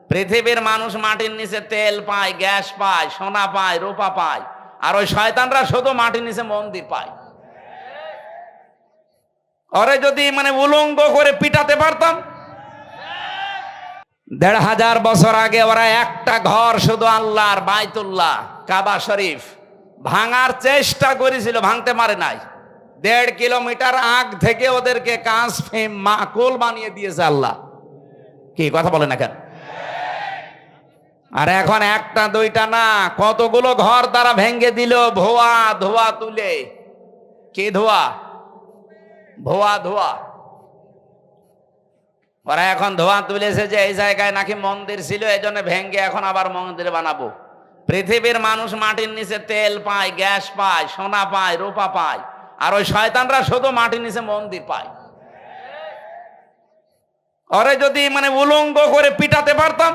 পৃথিবীর মানুষ মাটির নিচে তেল পায়, গ্যাস পায়, সোনা পায়, রূপা পায়, আর ওই শয়তানরা শুধু মাটির নিচে মন্দির পায়। ওরে যদি উলঙ্গ করে পিটাতে পারতাম। ১৫০০ বছর আগে ওরা একটা ঘর শুধু আল্লাহর বাইতুল্লাহ কাবা শরীফ ভাঙার চেষ্টা করেছিল, ভাঙতে পারে নাই। ১.৫ কিলোমিটার আগ থেকে ওদেরকে কাঁচ ফেম মাকুল বানিয়ে দিয়েছে আল্লাহ। কি কথা বলে না কেন? আর এখন একটা দুইটা না, কতগুলো ঘর তারা ভেঙে দিল ধোয়া ধোয়া তুলে। কি ধোয়া? ধোয়া ধোয়া। ওরা এখন ধোয়া তুলেছে যে এই জায়গায় নাকি মন্দির ছিল, এই জন্য ভেঙে এখন আবার মন্দির বানাবো। পৃথিবীর মানুষ মাটির নিচে তেল পায়, গ্যাস পায়, সোনা পায়, রূপা পায়, আর ওই শয়তানরা শুধু মাটির নিচে মন্দির পায়। ওরে যদি উলঙ্গ করে পিটাতে পারতাম।